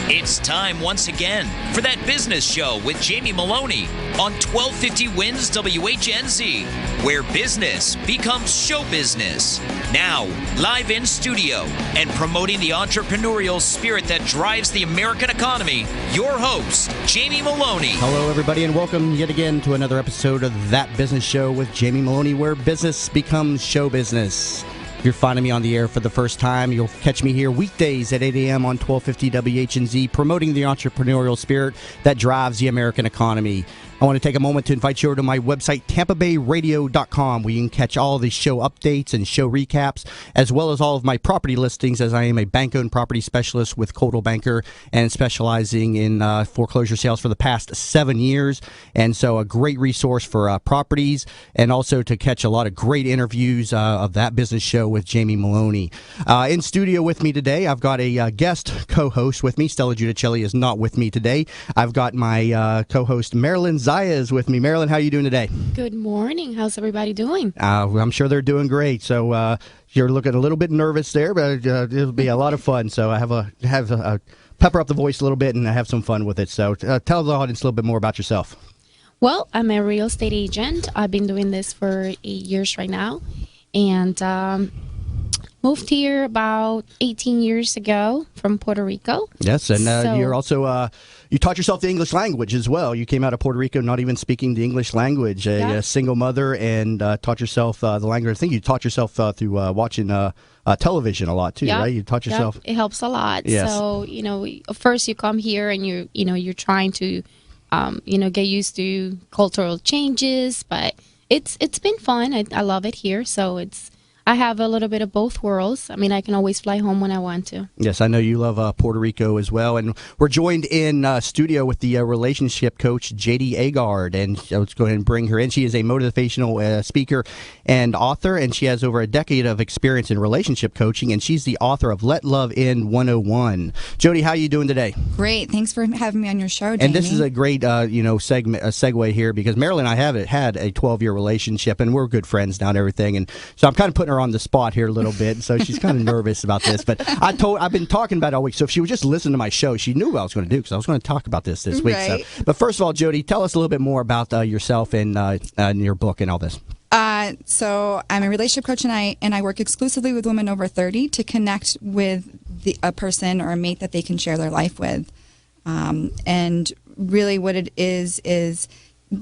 It's time once again for That Business Show with Jamie Meloni on 1250 Wins WHNZ, where business becomes show business. Now, live in studio and promoting the entrepreneurial spirit that drives the American economy, your host, Jamie Meloni. Hello, everybody, and welcome yet again to another episode of That Business Show with Jamie Meloni, where business becomes show business. If you're finding me on the air for the first time, you'll catch me here weekdays at 8 a.m. on 1250 WHNZ, promoting the entrepreneurial spirit that drives the American economy. I want to take a moment to invite you over to my website, tampabayradio.com, where you can catch all the show updates and show recaps, as well as all of my property listings, as I am a bank-owned property specialist with Coldwell Banker and specializing in foreclosure sales for the past 7 years. And so a great resource for properties, and also to catch a lot of great interviews of That Business Show with Jamie Meloni. In studio with me today, I've got a guest co-host with me. Stella Giudicelli is not with me today. I've got my co-host, Marilyn Zaya, is with me. Marilyn, how are you doing today? Good morning. How's everybody doing? I'm sure they're doing great. So you're looking a little bit nervous there, but it'll be a lot of fun. So I have a pepper up the voice a little bit and have some fun with it. So tell the audience a little bit more about yourself. Well, I'm a real estate agent. I've been doing this for 8 years right now, and moved here about 18 years ago from Puerto Rico. Yes, and you're also you taught yourself the English language as well. You came out of Puerto Rico not even speaking the English language, a single mother, and taught yourself the language. I think you taught yourself through watching television a lot too, right? You taught yourself. It helps a lot. Yes. So, first you come here and you're trying to, get used to cultural changes, but it's been fun. I love it here. So I have a little bit of both worlds. I mean, I can always fly home when I want to. Yes, I know you love Puerto Rico as well. And we're joined in studio with the relationship coach, Jody Agard. And let's go ahead and bring her in. She is a motivational speaker and author, and she has over a decade of experience in relationship coaching, and she's the author of Let Love In 101. Jody, how are you doing today? Great. Thanks for having me on your show, Jamie. And this is a great segue here, because Marilyn and I have had a 12-year relationship, and we're good friends now and everything. And so I'm kind of putting her on the spot here a little bit, so she's kind of nervous about this. But I've been talking about it all week, so if she would just listen to my show, she knew what I was going to do, because I was going to talk about this week. Right. So, but first of all, Jody, tell us a little bit more about yourself and your book and all this. So I'm a relationship coach, and I work exclusively with women over 30 to connect with a person or a mate that they can share their life with. And really what it is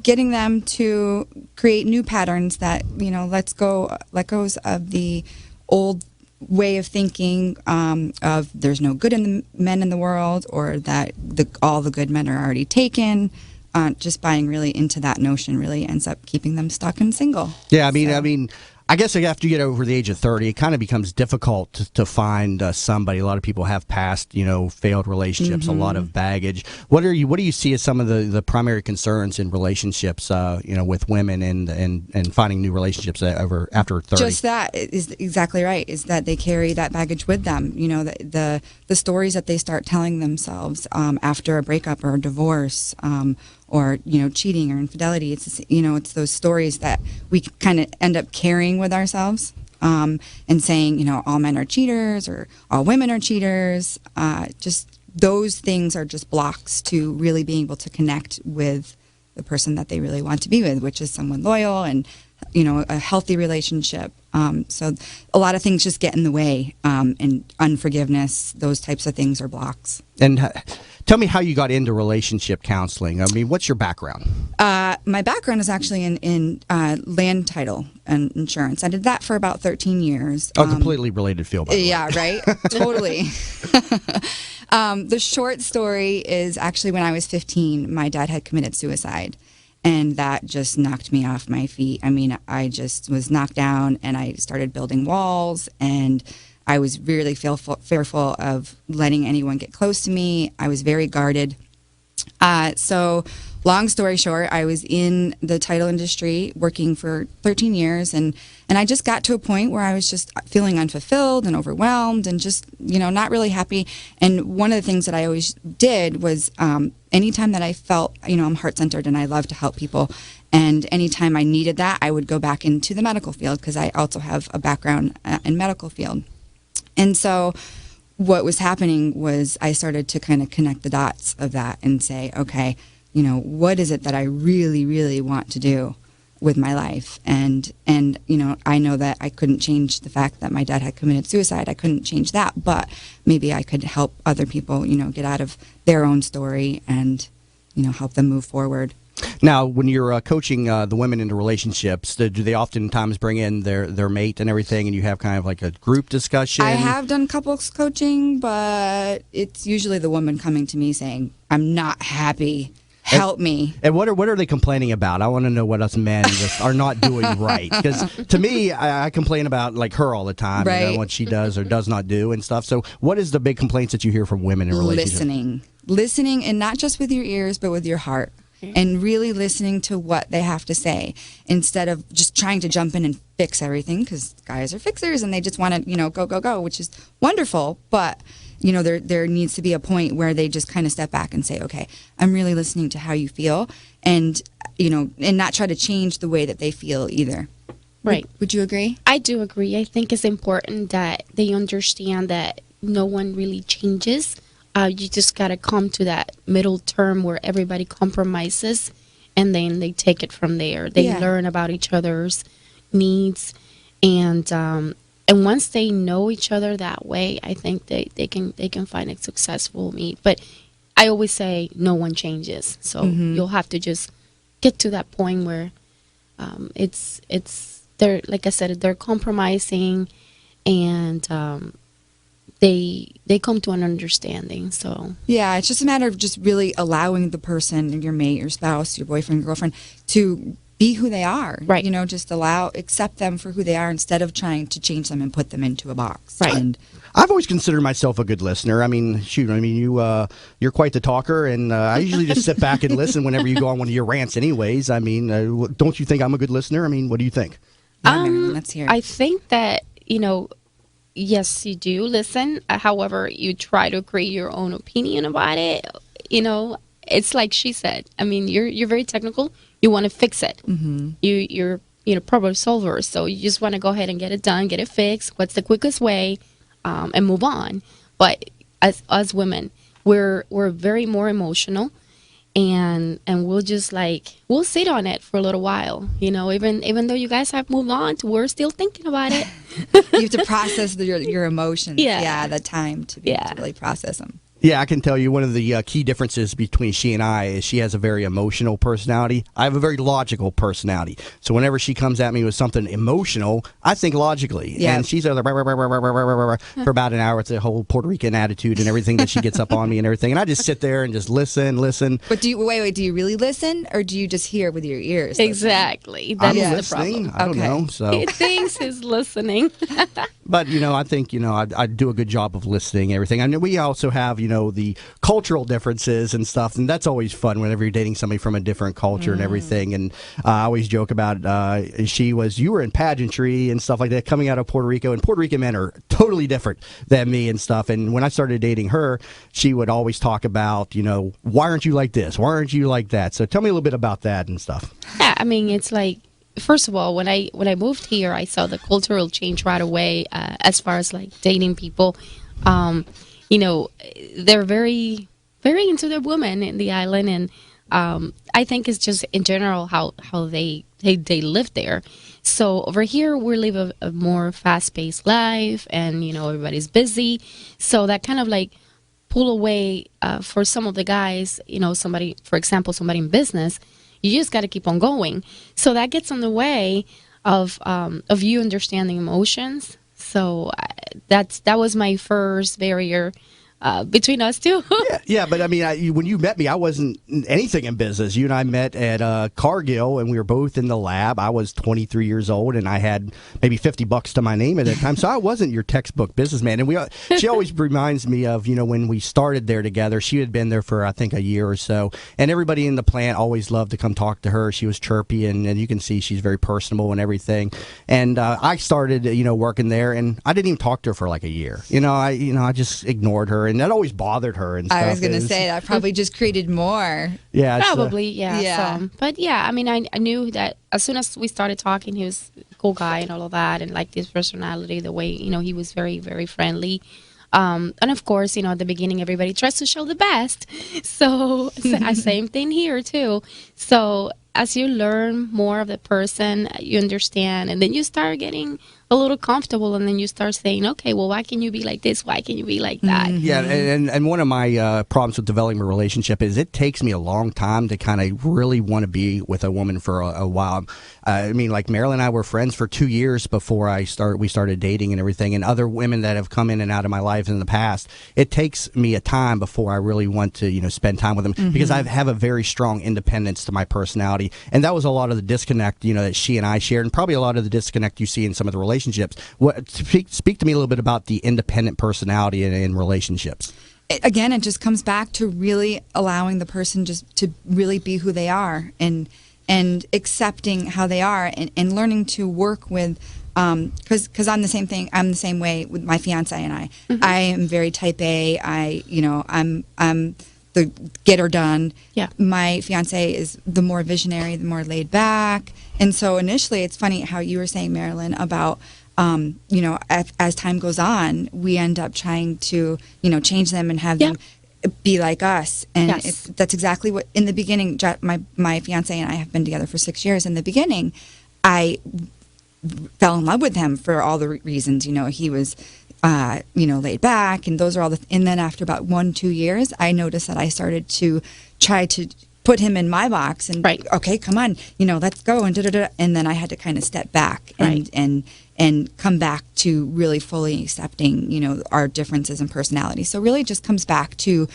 getting them to create new patterns that, let goes of the old way of thinking of there's no good in the men in the world, or that all the good men are already taken. Just buying really into that notion really ends up keeping them stuck and single. Yeah, I mean, I guess after you get over the age of 30, it kind of becomes difficult to find somebody. A lot of people have past, failed relationships, a lot of baggage. What do you see as some of the primary concerns in relationships, with women and finding new relationships after 30? Just that is exactly right. Is that they carry that baggage with them. The stories that they start telling themselves after a breakup or a divorce. Or cheating or infidelity. It's those stories that we kind of end up carrying with ourselves, and saying all men are cheaters or all women are cheaters. Just those things are just blocks to really being able to connect with the person that they really want to be with, which is someone loyal and a healthy relationship. So a lot of things just get in the way, and unforgiveness, those types of things are blocks. And tell me how you got into relationship counseling. I mean, what's your background? My background is actually in land title and insurance. I did that for about 13 years. Oh, completely related field, by the way. Yeah, right? Totally. The short story is actually when I was 15, my dad had committed suicide. And that just knocked me off my feet. I mean, I just was knocked down, and I started building walls, and I was really fearful of letting anyone get close to me. I was very guarded. So long story short, I was in the title industry working for 13 years, and I just got to a point where I was just feeling unfulfilled and overwhelmed and just, not really happy. And one of the things that I always did was anytime that I felt, I'm heart-centered and I love to help people, and anytime I needed that, I would go back into the medical field, because I also have a background in medical field. And so what was happening was I started to kind of connect the dots of that and say, okay, you know, what is it that I really, really want to do with my life? And you know, I know that I couldn't change the fact that my dad had committed suicide. I couldn't change that, but maybe I could help other people, you know, get out of their own story and, you know, help them move forward. Now, when you're coaching the women into relationships, do they oftentimes bring in their mate and everything, and you have kind of like a group discussion? I have done couples coaching, but it's usually the woman coming to me saying, I'm not happy. Help me. And what are they complaining about? I want to know what us men just are not doing right. Because to me, I complain about like her all the time, right. You know, what she does or does not do and stuff. So what is the big complaints that you hear from women in relationships? Listening, and not just with your ears, but with your heart. And really listening to what they have to say instead of just trying to jump in and fix everything, because guys are fixers and they just want to, you know, go, which is wonderful. But, you know, there needs to be a point where they just kind of step back and say, okay, I'm really listening to how you feel, and, you know, and not try to change the way that they feel either. Right. Would you agree? I do agree. I think it's important that they understand that no one really changes. You just got to come to that middle term where everybody compromises, and then they take it from there. They learn about each other's needs, and once they know each other that way, I think they can find a successful meet. But I always say no one changes, so you'll have to just get to that point where it's they're, like I said, they're compromising, and they come to an understanding. So yeah, it's just a matter of just really allowing the person, your mate, your spouse, your boyfriend, your girlfriend, to be who they are. Right. You know, just accept them for who they are instead of trying to change them and put them into a box. Right. And I've always considered myself a good listener. I mean, shoot, you're quite the talker, and I usually just sit back and listen whenever you go on one of your rants anyways. I mean, don't you think I'm a good listener? I mean, what do you think? yeah, Marilyn, let's hear it. I think that, you know, yes, you do listen. However, you try to create your own opinion about it. You know, it's like she said. I mean, you're very technical. You want to fix it. Mm-hmm. You're problem solver. So you just want to go ahead and get it done, get it fixed. What's the quickest way, and move on. But as women, we're very more emotional, and we'll just we'll sit on it for a little while. You know, even though you guys have moved on, we're still thinking about it. You have to process your emotions. Yeah. The time to be able to really process them. Yeah, I can tell you one of the key differences between she and I is she has a very emotional personality. I have a very logical personality. So whenever she comes at me with something emotional, I think logically. Yeah. And she's like, for about an hour. It's a whole Puerto Rican attitude and everything that she gets up on me and everything. And I just sit there and just listen. But do you really listen, or do you just hear with your ears? Exactly. I'm That's the listening. problem. I don't know. So He thinks he's listening. But, you know, I think, you know, I do a good job of listening and everything. I mean, we also have, you know, the cultural differences and stuff, and that's always fun whenever you're dating somebody from a different culture and everything. And I always joke about you were in pageantry and stuff like that coming out of Puerto Rico, and Puerto Rican men are totally different than me and stuff. And when I started dating her, she would always talk about, you know, why aren't you like this? Why aren't you like that? So tell me a little bit about that and stuff. Yeah, I mean, it's like, first of all, when I moved here, I saw the cultural change right away. As far as like dating people, you know, they're very, very into their women in the island, and I think it's just in general how they live there. So over here, we live a more fast-paced life, and you know, everybody's busy. So that kind of like pull away for some of the guys. You know, somebody, for example, somebody in business. You just got to keep on going. So that gets in the way of you understanding emotions. So that was my first barrier between us two. Yeah, but I mean, when you met me, I wasn't anything in business. You and I met at Cargill, and we were both in the lab. I was 23 years old, and I had maybe $50 to my name at that time, so I wasn't your textbook businessman. And she always reminds me of, you know, when we started there together. She had been there for, I think, a year or so, and everybody in the plant always loved to come talk to her. She was chirpy, and you can see she's very personable and everything. And I started, you know, working there, and I didn't even talk to her for like a year. I just ignored her, and that always bothered her and stuff. I was going to say that probably just created more. Yeah, Probably, yeah. Yeah. So, but yeah, I mean, I knew that as soon as we started talking, he was a cool guy and all of that, and like his personality, the way, you know, he was very, very friendly. And of course, at the beginning, everybody tries to show the best. So same thing here too. So as you learn more of the person, you understand, and then you start getting a little comfortable, and then you start saying, okay, well, why can you be like this? Why can you be like that? Yeah, and one of my problems with developing a relationship is it takes me a long time to kind of really want to be with a woman for a while. I mean, like Marilyn and I were friends for 2 years before we started dating and everything, and other women that have come in and out of my life in the past. It takes me a time before I really want to spend time with them because I have a very strong independence to my personality, and that was a lot of the disconnect that she and I shared, and probably a lot of the disconnect you see in some of the relationships. Speak to me a little bit about the independent personality in relationships. Again, it just comes back to really allowing the person just to really be who they are and accepting how they are and learning to work with, because I'm the same thing. I'm the same way with my fiance and I. I am very type A. I'm the getter done. Yeah. My fiance is the more visionary, the more laid back. And so initially, it's funny how you were saying, Marilyn, about as time goes on, we end up trying to change them and have them be like us. And that's exactly what in the beginning. My fiance and I have been together for 6 years. In the beginning, I fell in love with him for all the reasons. He was laid back, and those are all and then after about 1-2 years, I noticed that I started to try to put him in my box and okay, come on, let's go and and then I had to kind of step back and come back to really fully accepting, our differences in personality. So really just comes back to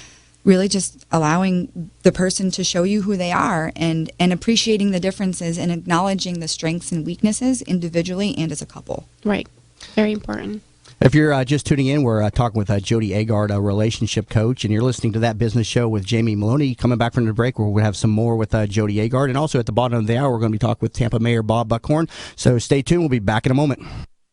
really just allowing the person to show you who they are and appreciating the differences and acknowledging the strengths and weaknesses individually and as a couple. Right. Very important. If you're just tuning in, we're talking with Jody Agard, a relationship coach, and you're listening to That Business Show with Jamie Meloni. Coming back from the break, we're going to have some more with Jody Agard. And also at the bottom of the hour, we're going to be talking with Tampa Mayor Bob Buckhorn. So stay tuned. We'll be back in a moment.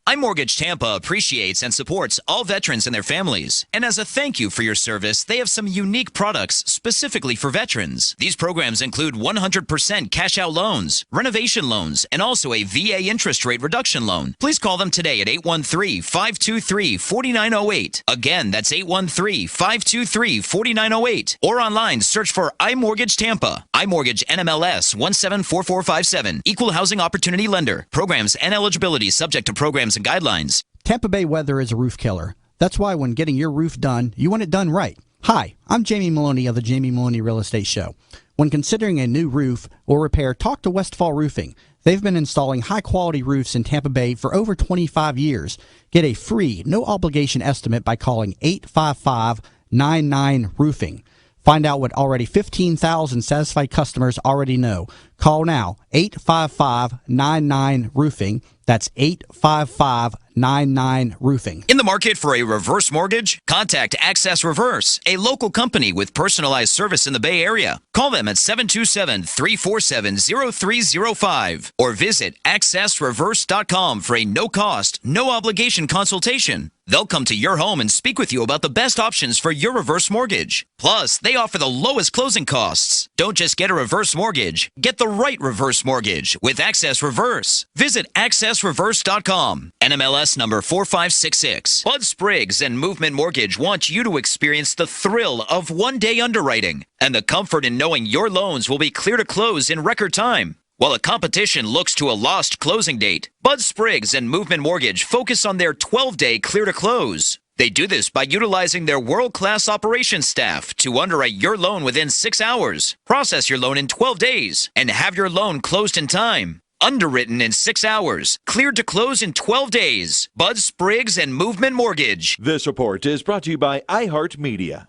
iMortgage Tampa appreciates and supports all veterans and their families. And as a thank you for your service, they have some unique products specifically for veterans. These programs include 100% cash-out loans, renovation loans, and also a VA interest rate reduction loan. Please call them today at 813-523-4908. Again, that's 813-523-4908. Or online, search for iMortgage Tampa. iMortgage NMLS 174457. Equal Housing Opportunity Lender. Programs and eligibility subject to programs and guidelines. Tampa Bay weather is a roof killer. That's why when getting your roof done, you want it done right. Hi, I'm Jamie Meloni of the Jamie Meloni Real Estate Show. When considering a new roof or repair, talk to Westfall Roofing. They've been installing high-quality roofs in Tampa Bay for over 25 years. Get a free, no-obligation estimate by calling 855-99-ROOFING. Find out what already 15,000 satisfied customers already know. Call now, 855-99-ROOFING. That's 855-99-ROOFING. In the market for a reverse mortgage? Contact Access Reverse, a local company with personalized service in the Bay Area. Call them at 727-347-0305 or visit accessreverse.com for a no-cost, no-obligation consultation. They'll come to your home and speak with you about the best options for your reverse mortgage. Plus, they offer the lowest closing costs. Don't just get a reverse mortgage. Get the right reverse mortgage with Access Reverse. Visit accessreverse.com. NMLS number 4566. Bud Spriggs and Movement Mortgage want you to experience the thrill of one-day underwriting and the comfort in knowing your loans will be clear to close in record time. While the competition looks to a lost closing date, Bud Spriggs and Movement Mortgage focus on their 12-day clear to close. They do this by utilizing their world-class operations staff to underwrite your loan within 6 hours, process your loan in 12 days, and have your loan closed in time. Underwritten in 6 hours, cleared to close in 12 days. Bud Spriggs and Movement Mortgage. This report is brought to you by iHeartMedia.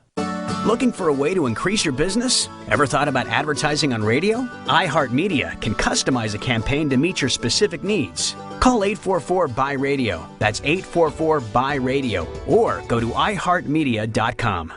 Looking for a way to increase your business? Ever thought about advertising on radio? iHeartMedia can customize a campaign to meet your specific needs. Call 844-BUY-RADIO. That's 844-BUY-RADIO. Or go to iHeartMedia.com.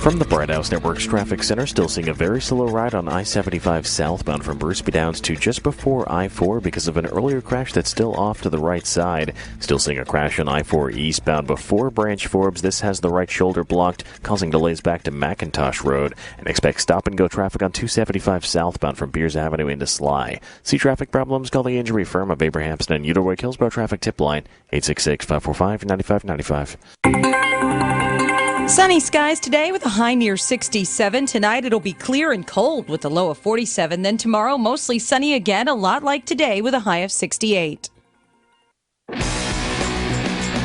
From the Bright House Network's Traffic Center, still seeing a very slow ride on I-75 southbound from Bruceby Downs to just before I-4 because of an earlier crash that's still off to the right side. Still seeing a crash on I-4 eastbound before Branch Forbes. This has the right shoulder blocked, causing delays back to McIntosh Road. And expect stop-and-go traffic on 275 southbound from Beers Avenue into Sly. See traffic problems? Call the injury firm of Abrahamson and Uterwick Hillsborough Traffic Tip Line, 866-545-9595. Sunny skies today with a high near 67. Tonight it'll be clear and cold with a low of 47. Then tomorrow mostly sunny again, a lot like today with a high of 68.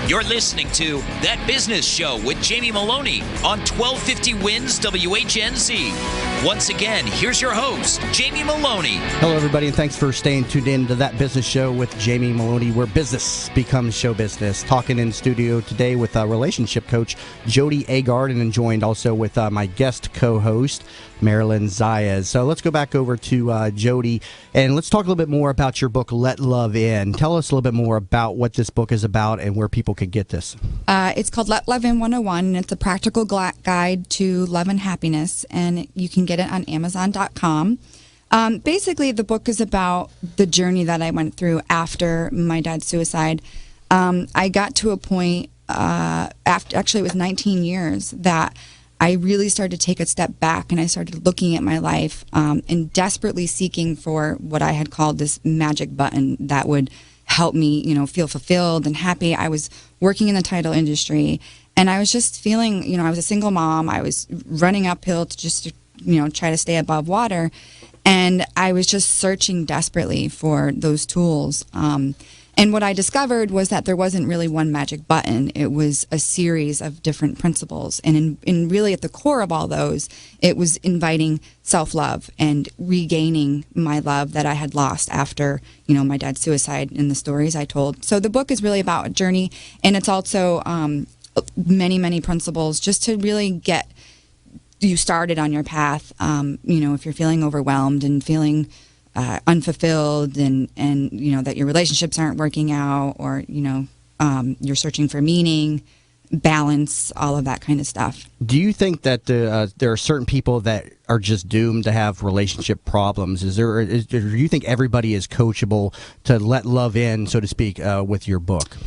You're listening to That Business Show with Jamie Meloni on 1250 Wins WHNZ. Once again, here's your host, Jamie Meloni. Hello, everybody, and thanks for staying tuned in to That Business Show with Jamie Meloni, where business becomes show business. Talking in studio today with relationship coach Jody Agard, and joined also with my guest co-host, Marilyn Zayas. So let's go back over to Jody, and let's talk a little bit more about your book, Let Love In. Tell us a little bit more about what this book is about and where people can get this. It's called Let Love In 101, and it's a practical guide to love and happiness, and you can get it on Amazon.com. Basically, the book is about the journey that I went through after my dad's suicide. I got to a point, actually it was 19 years, that I really started to take a step back, and I started looking at my life and desperately seeking for what I had called this magic button that would help me, feel fulfilled and happy. I was working in the title industry, and I was just feeling, I was a single mom. I was running uphill to just, try to stay above water, and I was just searching desperately for those tools. And what I discovered was that there wasn't really one magic button. It was a series of different principles. And in really at the core of all those, it was inviting self-love and regaining my love that I had lost after, my dad's suicide and the stories I told. So the book is really about a journey, and it's also many, many principles just to really get you started on your path. If you're feeling overwhelmed and feeling unfulfilled and that your relationships aren't working out, or you're searching for meaning, balance, all of that kind of stuff. Do you think that there are certain people that are just doomed to have relationship problems? Do you think everybody is coachable to let love in, so to speak, with your book?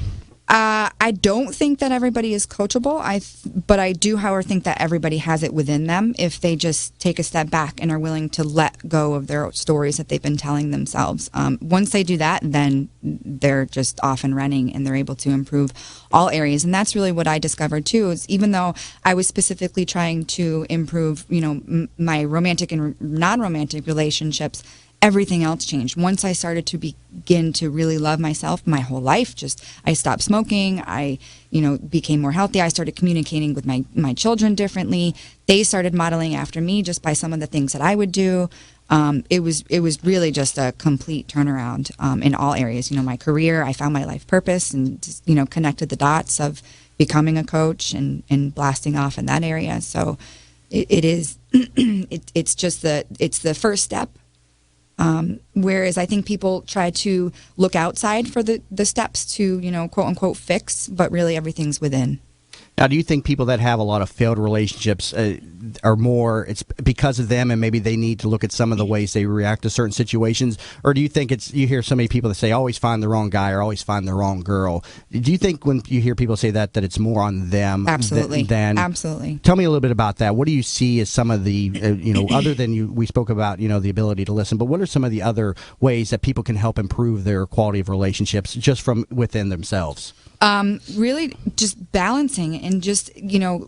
I don't think that everybody is coachable. But I do, however, think that everybody has it within them if they just take a step back and are willing to let go of their stories that they've been telling themselves. Once they do that, then they're just off and running, and they're able to improve all areas. And that's really what I discovered too. Is even though I was specifically trying to improve, my romantic and non-romantic relationships, everything else changed. Once I started to begin to really love myself, my whole life I stopped smoking. I, became more healthy. I started communicating with my children differently. They started modeling after me just by some of the things that I would do. It was really just a complete turnaround in all areas. My career, I found my life purpose, and just, connected the dots of becoming a coach and blasting off in that area. So it is, it's the first step. Whereas I think people try to look outside for the steps to, quote unquote fix, but really everything's within. Now, do you think people that have a lot of failed relationships are more, it's because of them, and maybe they need to look at some of the ways they react to certain situations? Or do you think you hear so many people that say, always find the wrong guy or always find the wrong girl? Do you think when you hear people say that it's more on them? Absolutely. Absolutely. Tell me a little bit about that. What do you see as some of the, other than we spoke about, the ability to listen, but what are some of the other ways that people can help improve their quality of relationships just from within themselves? Really just balancing and just,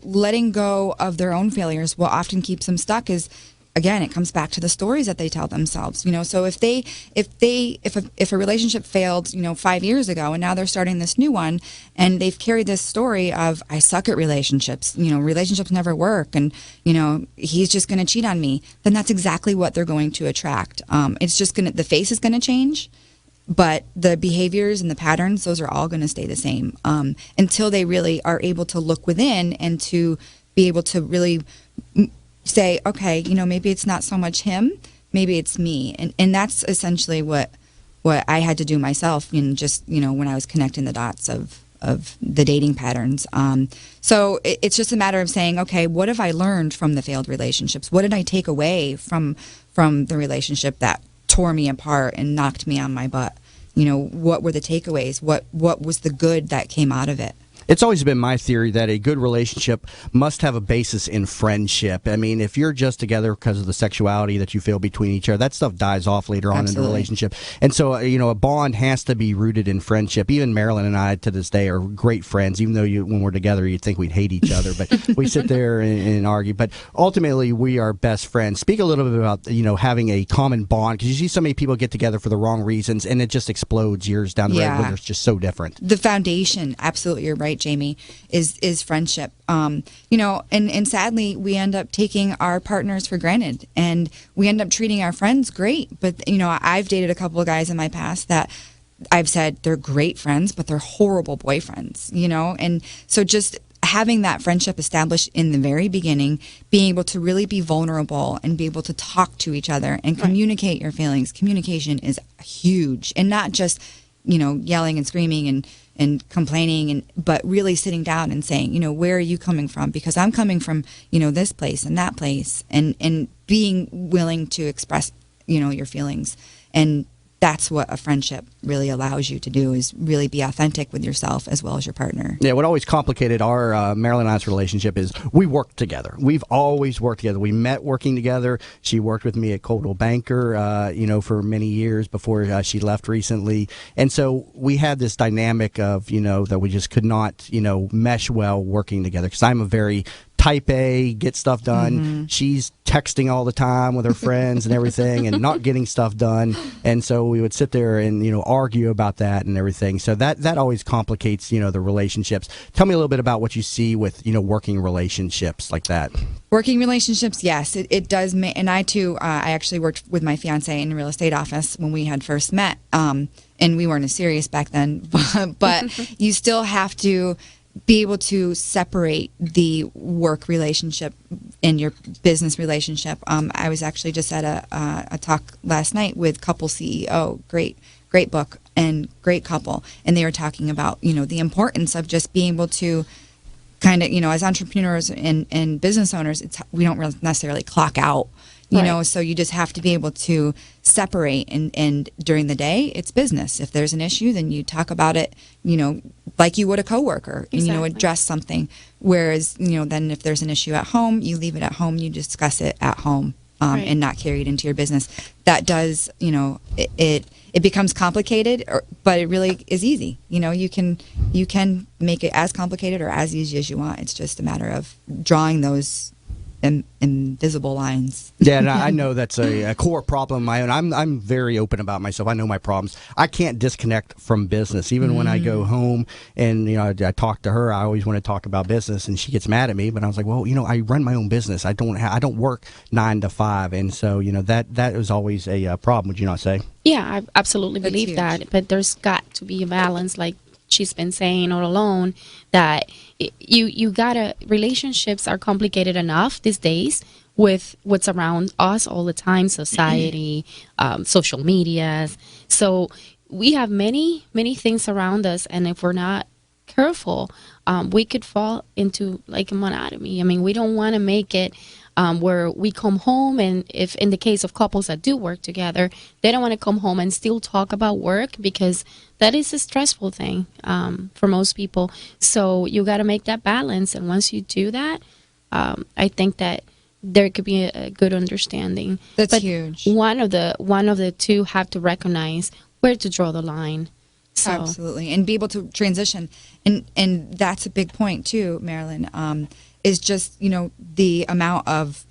letting go of their own failures. What often keeps them stuck is, again, it comes back to the stories that they tell themselves. So if a relationship failed, 5 years ago, and now they're starting this new one, and they've carried this story of, I suck at relationships, relationships never work, and, he's just going to cheat on me, then that's exactly what they're going to attract. It's just the face is going to change, but the behaviors and the patterns, those are all going to stay the same until they really are able to look within and to be able to really say, okay, maybe it's not so much him, maybe it's me. And that's essentially what I had to do myself, and just, when I was connecting the dots of of the dating patterns. So it's just a matter of saying, okay, what have I learned from the failed relationships? What did I take away from the relationship that tore me apart and knocked me on my butt? What were the takeaways? What was the good that came out of it? It's always been my theory that a good relationship must have a basis in friendship. I mean, if you're just together because of the sexuality that you feel between each other, that stuff dies off later on in the relationship. And so, a bond has to be rooted in friendship. Even Marilyn and I, to this day, are great friends, even though when we're together, you'd think we'd hate each other. But we sit there and argue. But ultimately, we are best friends. Speak a little bit about, having a common bond, because you see so many people get together for the wrong reasons, and it just explodes years down the road when they're just so different. The foundation, absolutely, you're right, Jamie, is friendship. And sadly, we end up taking our partners for granted, and we end up treating our friends great. But I've dated a couple of guys in my past that I've said they're great friends, but they're horrible boyfriends. And so just having that friendship established in the very beginning, being able to really be vulnerable and be able to talk to each other and communicate your feelings. Communication is huge, and not just yelling and screaming and complaining, but really sitting down and saying, where are you coming from? Because I'm coming from, this place and that place, and being willing to express, your feelings. And that's what a friendship really allows you to do, is really be authentic with yourself as well as your partner. Yeah, what always complicated our Marilyn and I's relationship is we worked together. We've always worked together. We met working together. She worked with me at Coldwell Banker, for many years before she left recently. And so we had this dynamic of, that we just could not, mesh well working together, because I'm a very type A, get stuff done. Mm-hmm. She's texting all the time with her friends and everything and not getting stuff done. And so we would sit there and, argue about that and everything. So that always complicates, the relationships. Tell me a little bit about what you see with, working relationships like that. Working relationships, yes, it does. And I, too, I actually worked with my fiance in a real estate office when we had first met. And we weren't as serious back then. But you still have to be able to separate the work relationship and your business relationship. I was actually just at a talk last night with Couple CEO, great book and great couple, and they were talking about the importance of just being able to kind of as entrepreneurs and business owners, we don't really necessarily clock out. So you just have to be able to separate, and during the day, it's business. If there's an issue, then you talk about it, like you would a coworker, and, address something. Whereas, then if there's an issue at home, you leave it at home, you discuss it at home, and not carry it into your business. That does, it becomes complicated, but it really is easy. You can make it as complicated or as easy as you want. It's just a matter of drawing those invisible lines. Yeah, and I know that's a core problem of my own. I'm very open about myself. I know my problems. I can't disconnect from business. Even when I go home and I talk to her, I always want to talk about business, and she gets mad at me. But I was like, well, I run my own business. I don't work 9 to 5, and so that was always a problem. Would you not say? Yeah, I absolutely That's believe huge. that. But there's got to be a balance, like she's been saying all along, that you gotta, relationships are complicated enough these days with what's around us all the time, society, social medias. So we have many things around us, and if we're not careful, we could fall into like a monotony. I mean, we don't want to make it where we come home, and if in the case of couples that do work together, they don't want to come home and still talk about work, because that is a stressful thing for most people. So you got to make that balance, and once you do that, I think that there could be a good understanding. That's but huge. One of the two have to recognize where to draw the line. So. Absolutely, and be able to transition, and that's a big point too, Marilyn. Is just the amount of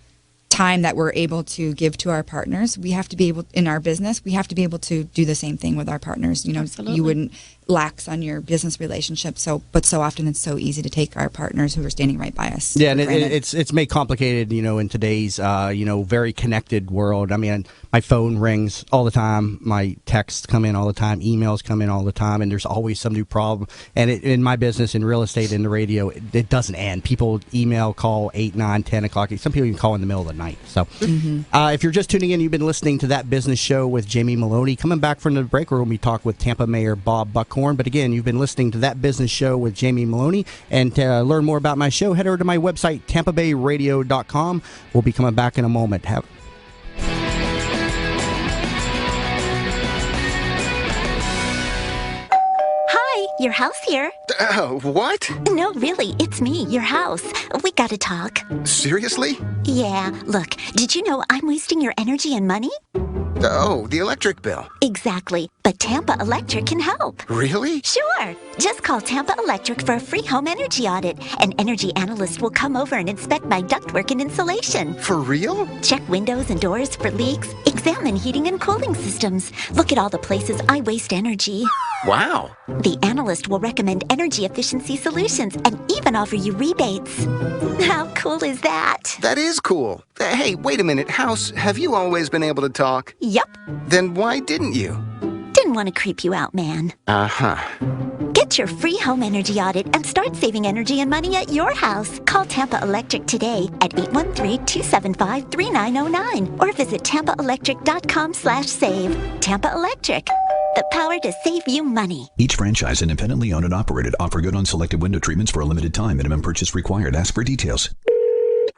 time that we're able to give to our partners. We have to be able, in our business, we have to be able to do the same thing with our partners. Absolutely. You wouldn't lax on your business relationship. But so often it's so easy to take our partners who are standing right by us. Yeah, and it's made complicated, in today's, very connected world. I mean, my phone rings all the time. My texts come in all the time. Emails come in all the time. And there's always some new problem. And in my business, in real estate, in the radio, it doesn't end. People email, call 8, 9, 10 o'clock. Some people even call in the middle of the night. So if you're just tuning in, you've been listening to That Business Show with Jamie Meloni. Coming back from the break room, we talk with Tampa Mayor Bob Buckhorn Buckhorn. But again, you've been listening to That Business Show with Jamie Meloni. And to learn more about my show, head over to my website, tampabayradio.com. We'll be coming back in a moment. Hi, your house here. What? No, really, it's me, your house. We gotta talk. Seriously? Yeah, look, did you know I'm wasting your energy and money? Oh, the electric bill. Exactly, but Tampa Electric can help. Really? Sure. Just call Tampa Electric for a free home energy audit. An energy analyst will come over and inspect my ductwork and insulation. For real? Check windows and doors for leaks. Examine heating and cooling systems. Look at all the places I waste energy. Wow. The analyst will recommend energy efficiency solutions and even offer you rebates. How cool is that? That is cool. Hey, wait a minute, House, have you always been able to talk? Yup. Then why didn't you? Didn't want to creep you out, man. Uh-huh. Get your free home energy audit and start saving energy and money at your house. Call Tampa Electric today at 813-275-3909 or visit tampaelectric.com/save. Tampa Electric, the power to save you money. Each franchise independently owned and operated. Offer good on selected window treatments for a limited time. Minimum purchase required. Ask for details.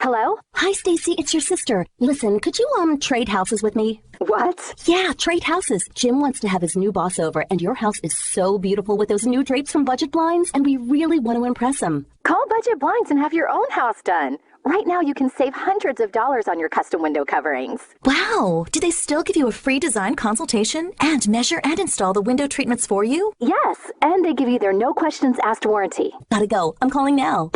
Hello? Hi, Stacy. It's your sister. Listen, could you, trade houses with me? What? Yeah, trade houses. Jim wants to have his new boss over, and your house is so beautiful with those new drapes from Budget Blinds, and we really want to impress him. Call Budget Blinds and have your own house done. Right now, you can save hundreds of dollars on your custom window coverings. Wow. Do they still give you a free design consultation and measure and install the window treatments for you? Yes, and they give you their no questions asked warranty. Gotta go. I'm calling now.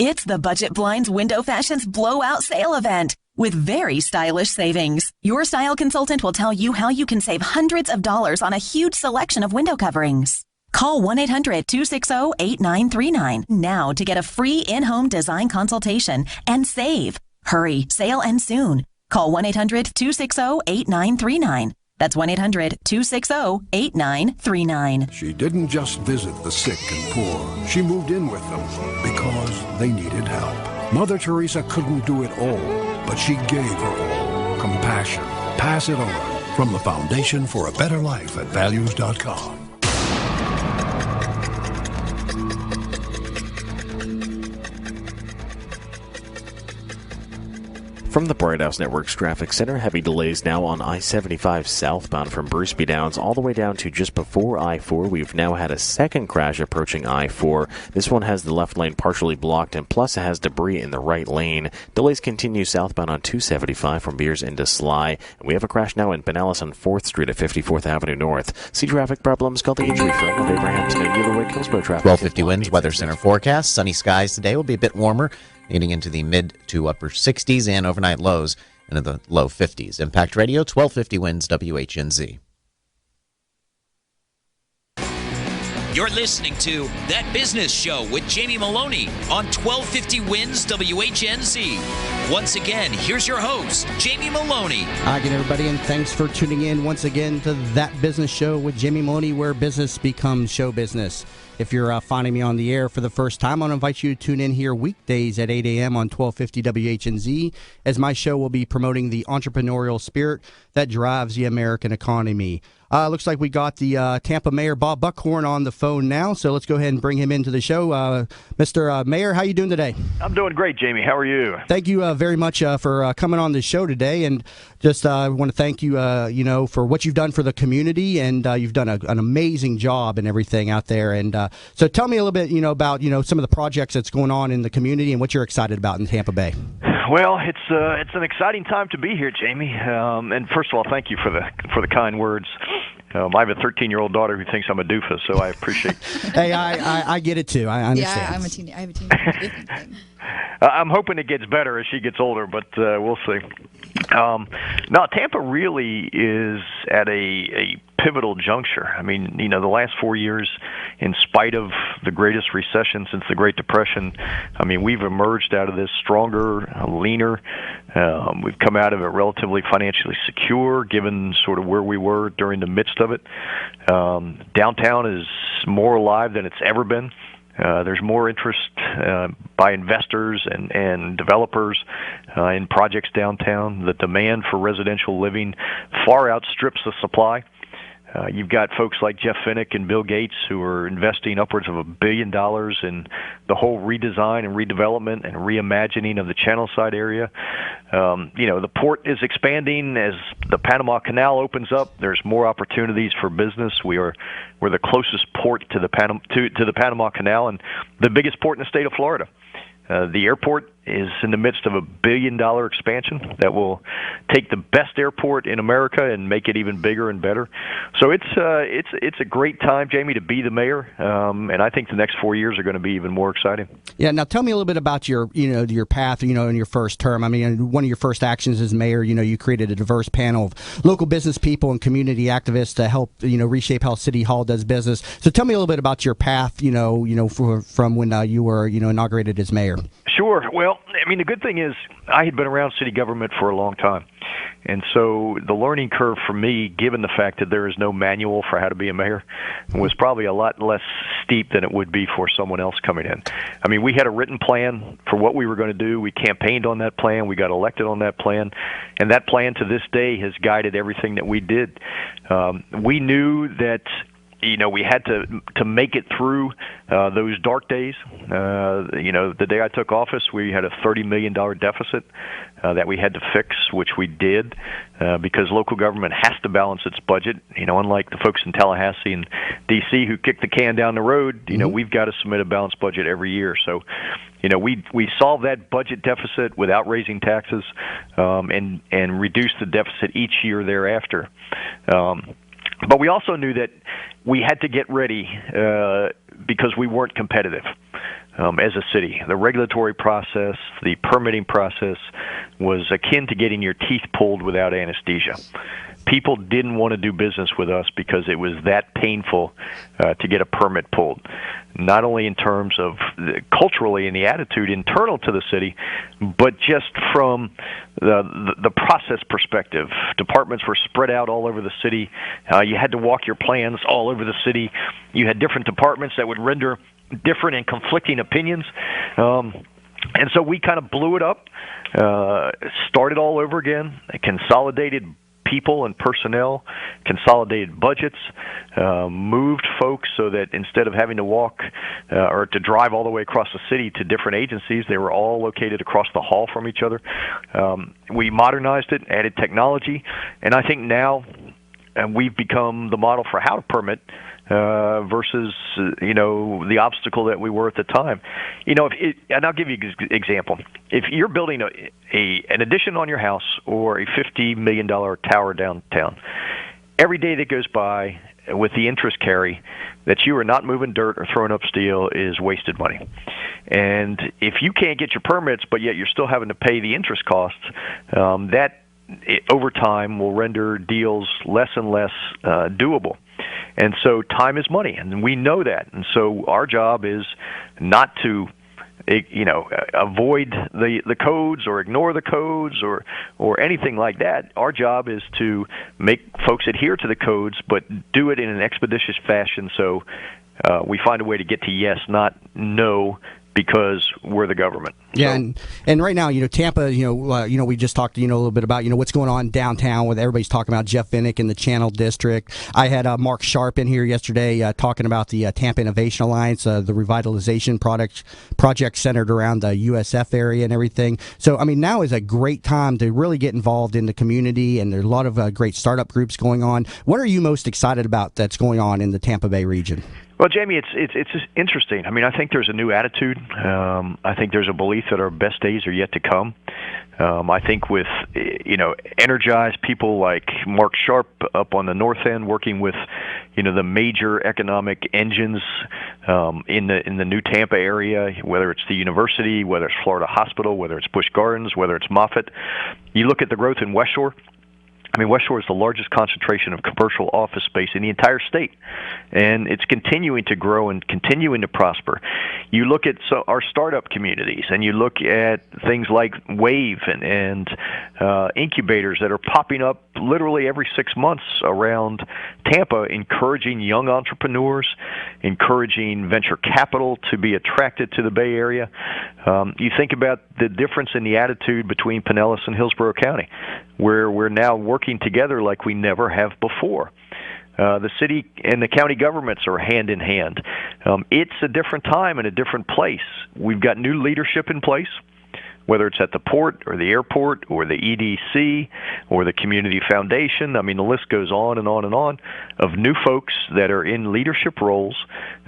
It's the Budget Blinds Window Fashions Blowout Sale event with very stylish savings. Your style consultant will tell you how you can save hundreds of dollars on a huge selection of window coverings. Call 1-800-260-8939 now to get a free in-home design consultation and save. Hurry, sale ends soon. Call 1-800-260-8939. That's 1-800-260-8939. She didn't just visit the sick and poor. She moved in with them because they needed help. Mother Teresa couldn't do it all, but she gave her all. Compassion. Pass it on. From the Foundation for a Better Life at values.com. From the Bright House Network's Traffic Center, heavy delays now on I-75 southbound from Bruceby Downs all the way down to just before I-4. We've now had a second crash approaching I-4. This one has the left lane partially blocked, and plus it has debris in the right lane. Delays continue southbound on 275 from Beers into Sly. And we have a crash now in Pinellas on 4th Street at 54th Avenue North. See traffic problems? Call the injury firm of Abraham Snow. You're the way Hillsborough traffic. 1250 winds, Weather Center forecast. Sunny skies today will be a bit warmer, getting into the mid to upper 60s and overnight lows into the low 50s. Impact Radio, 1250 winds, WHNZ. You're listening to That Business Show with Jamie Meloni on 1250 Wins WHNZ. Once again, here's your host, Jamie Meloni. Hi again, everybody, and thanks for tuning in once again to That Business Show with Jamie Meloni, where business becomes show business. If you're finding me on the air for the first time, I want to invite you to tune in here weekdays at 8 a.m. on 1250 WHNZ, as my show will be promoting the entrepreneurial spirit that drives the American economy. Looks like we got the Tampa Mayor Bob Buckhorn on the phone now, so let's go ahead and bring him into the show. Mr. Mayor, how you doing today? I'm doing great, Jamie. How are you? Thank you very much for coming on the show today, and just want to thank you, for what you've done for the community, and you've done an amazing job and everything out there. And so tell me a little bit, about some of the projects that's going on in the community and what you're excited about in Tampa Bay. Well, it's an exciting time to be here, Jamie. And first of all, thank you for the kind words. I have a 13-year-old daughter who thinks I'm a doofus, so I appreciate. Hey, I get it too. I understand. Yeah, I have a teenager. I'm hoping it gets better as she gets older, but we'll see. No, Tampa really is at a pivotal juncture. I mean, the last 4 years, in spite of the greatest recession since the Great Depression, I mean, we've emerged out of this stronger, leaner. We've come out of it relatively financially secure, given sort of where we were during the midst of it. Downtown is more alive than it's ever been. There's more interest by investors and developers in projects downtown. The demand for residential living far outstrips the supply. You've got folks like Jeff Finnick and Bill Gates who are investing upwards of $1 billion in the whole redesign and redevelopment and reimagining of the Channelside area. The port is expanding as the Panama Canal opens up. There's more opportunities for business. We're the closest port to the Panama Canal and the biggest port in the state of Florida. The airport is in the midst of a $1 billion expansion that will take the best airport in America and make it even bigger and better. So it's a great time, Jamie, to be the mayor, and I think the next 4 years are going to be even more exciting. Yeah. Now, tell me a little bit about your path, in your first term. I mean, one of your first actions as mayor, you created a diverse panel of local business people and community activists to help, reshape how City Hall does business. So tell me a little bit about your path, from when you were, inaugurated as mayor. Sure. Well, I mean, the good thing is I had been around city government for a long time. And so the learning curve for me, given the fact that there is no manual for how to be a mayor, was probably a lot less steep than it would be for someone else coming in. I mean, we had a written plan for what we were going to do. We campaigned on that plan. We got elected on that plan. And that plan to this day has guided everything that we did. We knew that we had to make it through those dark days. The day I took office, we had a $30 million deficit that we had to fix, which we did, because local government has to balance its budget. Unlike the folks in Tallahassee and D.C. who kick the can down the road, we've got to submit a balanced budget every year. So, we solved that budget deficit without raising taxes, and reduced the deficit each year thereafter. But we also knew that we had to get ready because we weren't competitive as a city. The regulatory process, the permitting process was akin to getting your teeth pulled without anesthesia. People didn't want to do business with us because it was that painful to get a permit pulled, not only in terms of culturally and the attitude internal to the city, but just from the process perspective. Departments were spread out all over the city. You had to walk your plans all over the city. You had different departments that would render different and conflicting opinions. And so we kind of blew it up, started all over again, consolidated people and personnel, consolidated budgets, moved folks so that instead of having to walk or to drive all the way across the city to different agencies, they were all located across the hall from each other. We modernized it, added technology, and I think now we've become the model for how to permit versus the obstacle that we were at the time. And I'll give you an example. If you're building an addition on your house or a $50 million tower downtown, every day that goes by with the interest carry that you are not moving dirt or throwing up steel is wasted money. And if you can't get your permits, but yet you're still having to pay the interest costs, that over time will render deals less and less doable. And so time is money, and we know that. And so our job is not to avoid the codes or ignore the codes or anything like that. Our job is to make folks adhere to the codes, but do it in an expeditious fashion so we find a way to get to yes, not no, because we're the government. Yeah, and right now, Tampa, we just talked, a little bit about, what's going on downtown with everybody's talking about Jeff Finnick and the Channel District. I had Mark Sharp in here yesterday talking about the Tampa Innovation Alliance, the revitalization project centered around the USF area and everything. So, now is a great time to really get involved in the community, and there's a lot of great startup groups going on. What are you most excited about that's going on in the Tampa Bay region? Well, Jamie, it's interesting. I think there's a new attitude. I think there's a belief that our best days are yet to come. I think with energized people like Mark Sharp up on the north end, working with the major economic engines in the new Tampa area, whether it's the university, whether it's Florida Hospital, whether it's Busch Gardens, whether it's Moffett. You look at the growth in West Shore. West Shore is the largest concentration of commercial office space in the entire state, and it's continuing to grow and continuing to prosper. You look at our startup communities, and you look at things like Wave and incubators that are popping up literally every 6 months around Tampa, encouraging young entrepreneurs, encouraging venture capital to be attracted to the Bay Area. You think about the difference in the attitude between Pinellas and Hillsborough County, where we're now working together like we never have before. The city and the county governments are hand in hand. It's a different time and a different place. We've got new leadership in place, whether it's at the port or the airport or the EDC or the community foundation. I mean, the list goes on and on and on of new folks that are in leadership roles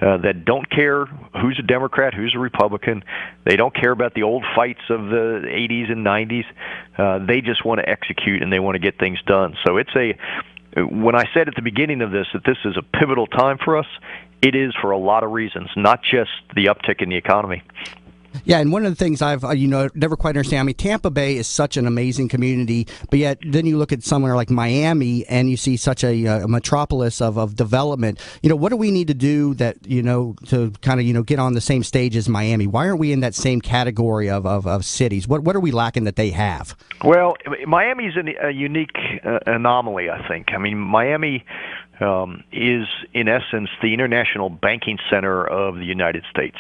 that don't care who's a Democrat, who's a Republican. They don't care about the old fights of the 80s and 90s. They just want to execute and they want to get things done. So when I said at the beginning of this that this is a pivotal time for us, it is for a lot of reasons, not just the uptick in the economy. Yeah, and one of the things I've never quite understand. I mean, Tampa Bay is such an amazing community, but yet then you look at somewhere like Miami and you see such a metropolis of development. What do we need to do that to kind of get on the same stage as Miami? Why aren't we in that same category of cities? What are we lacking that they have? Well, Miami's a unique anomaly, I think. I mean, Miami is in essence the international banking center of the United States.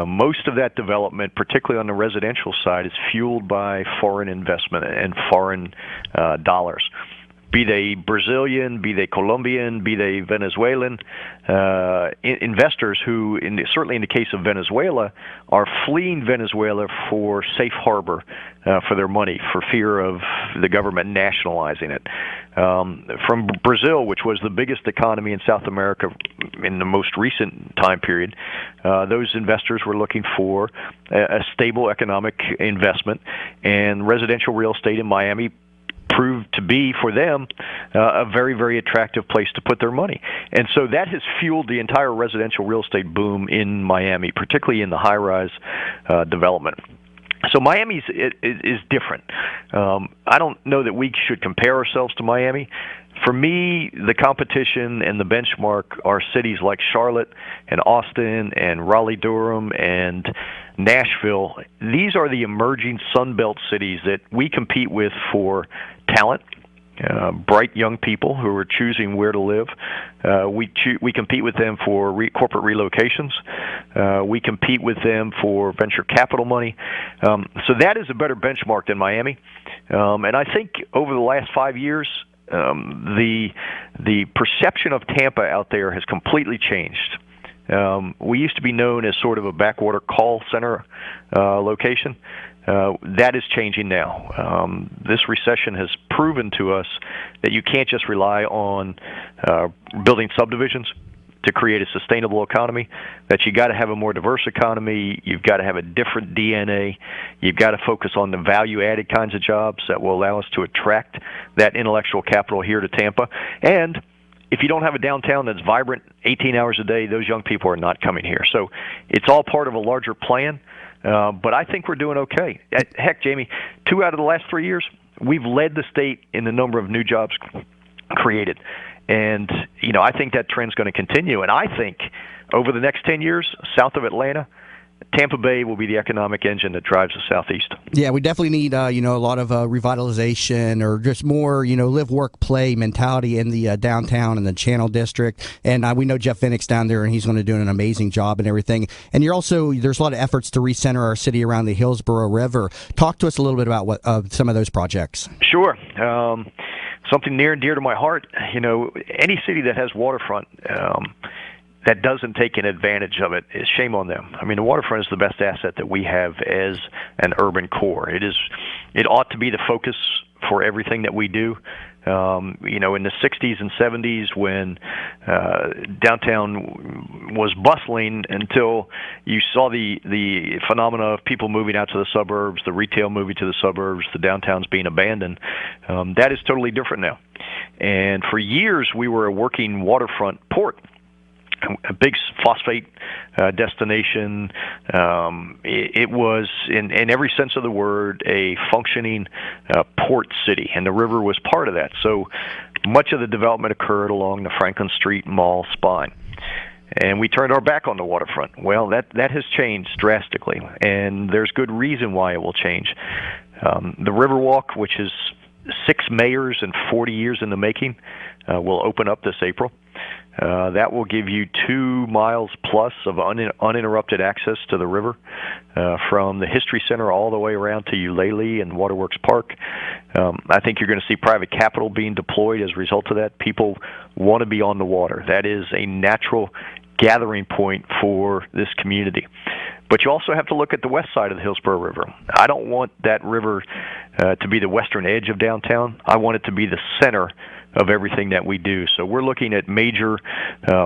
Most of that development, particularly on the residential side, is fueled by foreign investment and foreign dollars. Be they Brazilian, be they Colombian, be they Venezuelan, investors who, certainly in the case of Venezuela, are fleeing Venezuela for safe harbor for their money, for fear of the government nationalizing it. From Brazil, which was the biggest economy in South America in the most recent time period, those investors were looking for a stable economic investment, and residential real estate in Miami proved to be, for them, a very, very attractive place to put their money. And so that has fueled the entire residential real estate boom in Miami, particularly in the high-rise development. So Miami is different. I don't know that we should compare ourselves to Miami. For me, the competition and the benchmark are cities like Charlotte and Austin and Raleigh-Durham and Nashville. These are the emerging Sun Belt cities that we compete with for talent, bright young people who are choosing where to live. We compete with them for corporate relocations. We compete with them for venture capital money. So that is a better benchmark than Miami. And I think over the last 5 years, the perception of Tampa out there has completely changed. We used to be known as sort of a backwater call center location. That is changing now. This recession has proven to us that you can't just rely on building subdivisions to create a sustainable economy, that you got to have a more diverse economy, you've got to have a different DNA, you've got to focus on the value-added kinds of jobs that will allow us to attract that intellectual capital here to Tampa. And if you don't have a downtown that's vibrant 18 hours a day, those young people are not coming here. So it's all part of a larger plan, but I think we're doing okay. Heck, Jamie, 2 out of the last 3 years, we've led the state in the number of new jobs created. And, I think that trend's going to continue. And I think over the next 10 years, south of Atlanta, Tampa Bay will be the economic engine that drives the Southeast. Yeah, we definitely need, a lot of revitalization or just more, live, work, play mentality in the downtown and the Channel District. And we know Jeff Vinnick's down there, and he's going to do an amazing job and everything. And there's a lot of efforts to recenter our city around the Hillsborough River. Talk to us a little bit about some of those projects. Sure. Something near and dear to my heart. Any city that has waterfront that doesn't take an advantage of it, is shame on them. I mean, the waterfront is the best asset that we have as an urban core. It ought to be the focus for everything that we do. In the 60s and 70s when downtown was bustling until you saw the phenomena of people moving out to the suburbs, the retail moving to the suburbs, the downtowns being abandoned. That is totally different now. And for years, we were a working waterfront port, a big phosphate destination. It was, in every sense of the word, a functioning port city, and the river was part of that. So much of the development occurred along the Franklin Street Mall spine. And we turned our back on the waterfront. Well, that has changed drastically, and there's good reason why it will change. The Riverwalk, which is 6 mayors and 40 years in the making, will open up this April. That will give you 2 miles plus of uninterrupted access to the river from the History Center all the way around to Eulalie and Waterworks Park. I think you're going to see private capital being deployed as a result of that. People want to be on the water. That is a natural gathering point for this community. But you also have to look at the west side of the Hillsborough River. I don't want that river to be the western edge of downtown. I want it to be the center of everything that we do. So we're looking at major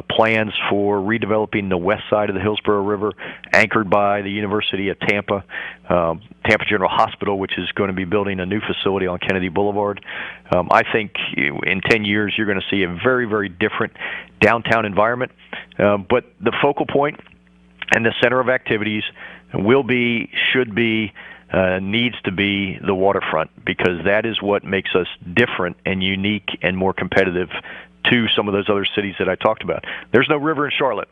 plans for redeveloping the west side of the Hillsborough River, anchored by the University of Tampa, Tampa General Hospital, which is going to be building a new facility on Kennedy Boulevard. I think in 10 years you're going to see a very, very different downtown environment. But the focal point and the center of activities should be, needs to be the waterfront, because that is what makes us different and unique and more competitive to some of those other cities that I talked about. There's no river in Charlotte.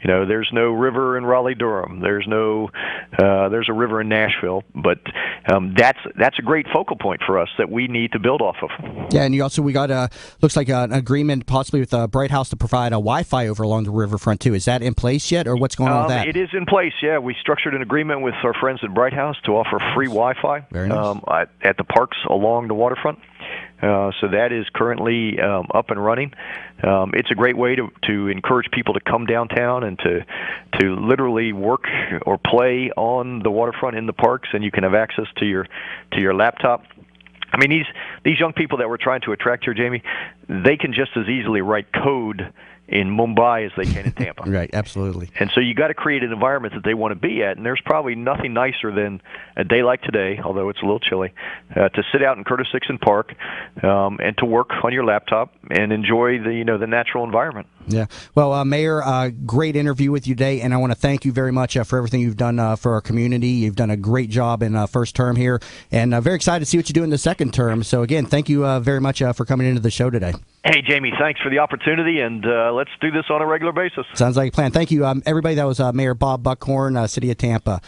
There's no river in Raleigh-Durham. There's a river in Nashville, but that's a great focal point for us that we need to build off of. Yeah, and we got looks like an agreement possibly with Bright House to provide a Wi-Fi over along the riverfront too. Is that in place yet, or what's going on with that? It is in place. Yeah, we structured an agreement with our friends at Bright House to offer free Wi-Fi at the parks along the waterfront. So that is currently up and running. It's a great way to encourage people to come downtown and to literally work or play on the waterfront in the parks, and you can have access to your laptop. I mean, these young people that we're trying to attract here, Jamie, they can just as easily write code in Mumbai as they can in Tampa. Right, absolutely. And so you got to create an environment that they want to be at, and there's probably nothing nicer than a day like today, although it's a little chilly, to sit out in Curtis Dixon Park and to work on your laptop and enjoy the natural environment. Yeah. Well, Mayor, great interview with you today, and I want to thank you very much for everything you've done for our community. You've done a great job in first term here, and very excited to see what you do in the second term. So, again, thank you very much for coming into the show today. Hey, Jamie, thanks for the opportunity, and let's do this on a regular basis. Sounds like a plan. Thank you, everybody. That was Mayor Bob Buckhorn, City of Tampa.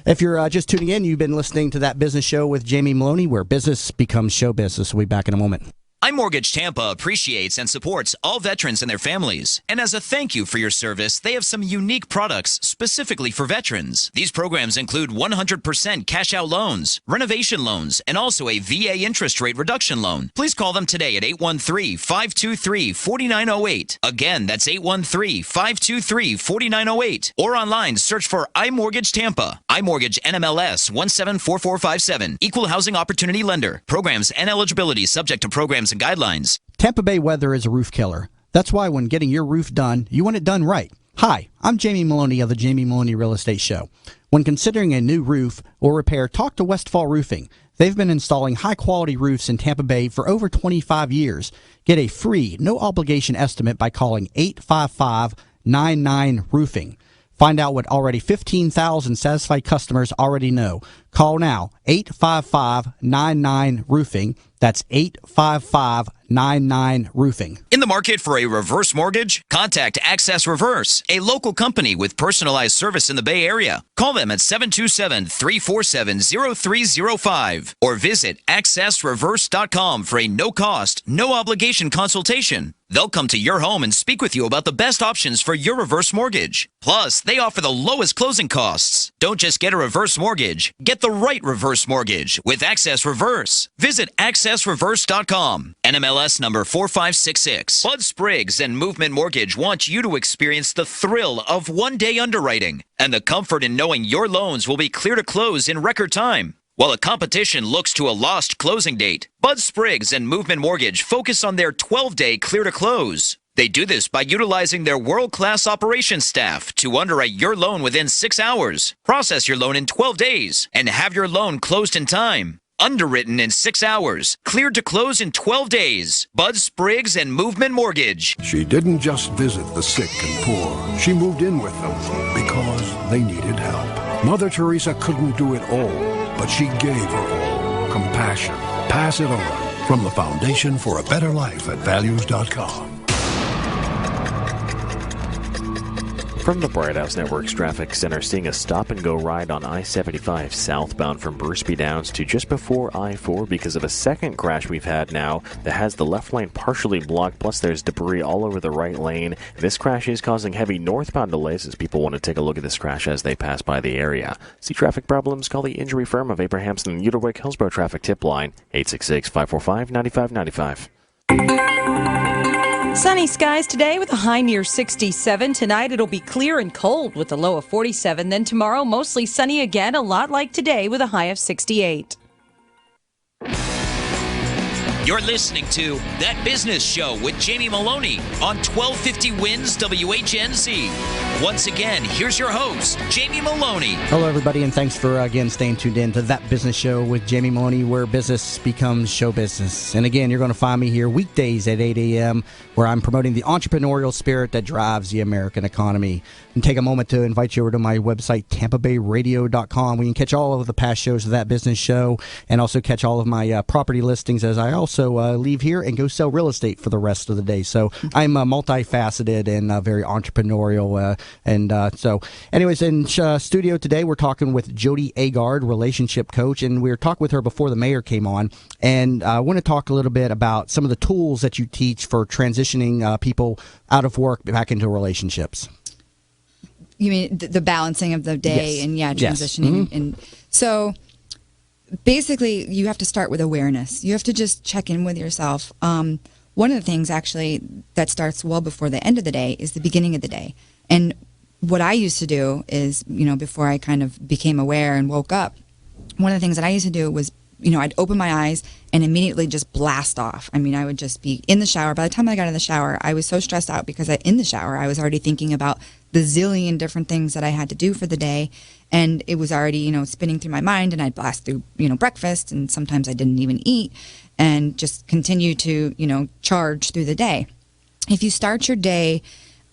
If you're just tuning in, you've been listening to That Business Show with Jamie Meloni, where business becomes show business. We'll be back in a moment. iMortgage Tampa appreciates and supports all veterans and their families. And as a thank you for your service, they have some unique products specifically for veterans. These programs include 100% cash-out loans, renovation loans, and also a VA interest rate reduction loan. Please call them today at 813-523-4908. Again, that's 813-523-4908. Or online, search for iMortgage Tampa. iMortgage NMLS 174457. Equal Housing Opportunity Lender. Programs and eligibility subject to programs and guidelines. Tampa Bay weather is a roof killer. That's why when getting your roof done, you want it done right. Hi, I'm Jamie Meloni of the Jamie Meloni Real Estate Show. When considering a new roof or repair, talk to Westfall Roofing. They've been installing high-quality roofs in Tampa Bay for over 25 years. Get a free, no-obligation estimate by calling 855-99-ROOFING. Find out what already 15,000 satisfied customers already know. Call now, 855-99-ROOFING. That's 855-99-ROOFING. In the market for a reverse mortgage? Contact Access Reverse, a local company with personalized service in the Bay Area. Call them at 727-347-0305 or visit accessreverse.com for a no-cost, no-obligation consultation. They'll come to your home and speak with you about the best options for your reverse mortgage. Plus, they offer the lowest closing costs. Don't just get a reverse mortgage. Get the right reverse mortgage with Access Reverse. Visit accessreverse.com. NMLS number 4566. Bud Spriggs and Movement Mortgage want you to experience the thrill of one-day underwriting and the comfort in knowing your loans will be clear to close in record time. While the competition looks to a lost closing date, Bud Spriggs and Movement Mortgage focus on their 12-day clear to close. They do this by utilizing their world-class operations staff to underwrite your loan within 6 hours, process your loan in 12 days, and have your loan closed in time. Underwritten in 6 hours, cleared to close in 12 days. Bud Spriggs and Movement Mortgage. She didn't just visit the sick and poor. She moved in with them because they needed help. Mother Teresa couldn't do it all, but she gave her all. Compassion. Pass it on. From the Foundation for a Better Life at values.com. From the Bright House Network's traffic center, seeing a stop-and-go ride on I-75 southbound from Bruceby Downs to just before I-4 because of a second crash we've had now that has the left lane partially blocked, plus there's debris all over the right lane. This crash is causing heavy northbound delays as people want to take a look at this crash as they pass by the area. See traffic problems? Call the injury firm of Abrahamson and Uterwick Hillsborough Traffic Tip Line, 866-545-9595. Sunny skies today with a high near 67. Tonight it'll be clear and cold with a low of 47. Then tomorrow mostly sunny again, a lot like today with a high of 68. You're listening to That Business Show with Jamie Meloni on 1250 Wins WHNZ. Once again, here's your host, Jamie Meloni. Hello, everybody, and thanks for, again, staying tuned in to That Business Show with Jamie Meloni, where business becomes show business. And again, you're going to find me here weekdays at 8 a.m., where I'm promoting the entrepreneurial spirit that drives the American economy. And take a moment to invite you over to my website, tampabayradio.com. We can catch all of the past shows of That Business Show and also catch all of my property listings as I also leave here and go sell real estate for the rest of the day. So I'm multifaceted and very entrepreneurial. So anyways, in studio today, we're talking with Jody Agard, relationship coach, and we were talking with her before the mayor came on. And I want to talk a little bit about some of the tools that you teach for transitioning people out of work back into relationships. You mean the balancing of the day? Yes. And transitioning. Yes. Mm-hmm. And so basically you have to start with awareness. You have to just check in with yourself. One of the things actually that starts well before the end of the day is the beginning of the day. And what I used to do is, before I kind of became aware and woke up, one of the things that I used to do was, I'd open my eyes and immediately just blast off. I mean, I would just be in the shower. By the time I got in the shower, I was so stressed out because in the shower, I was already thinking about the zillion different things that I had to do for the day. And it was already, spinning through my mind, and I'd blast through, breakfast, and sometimes I didn't even eat, and just continue to, charge through the day. If you start your day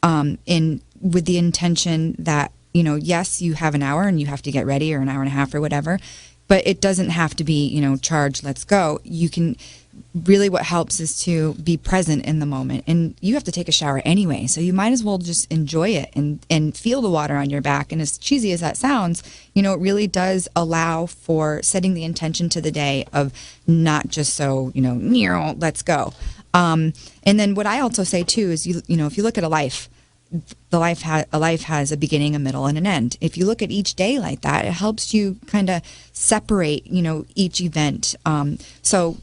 with the intention that, yes, you have an hour and you have to get ready, or an hour and a half or whatever, but it doesn't have to be, charge, let's go. You can really, what helps is to be present in the moment. And you have to take a shower anyway, so you might as well just enjoy it and feel the water on your back. And as cheesy as that sounds, it really does allow for setting the intention to the day of not just so, let's go. And then what I also say too is, if you look at a life has a beginning, a middle, and an end. If you look at each day like that, it helps you kind of separate, each event. So,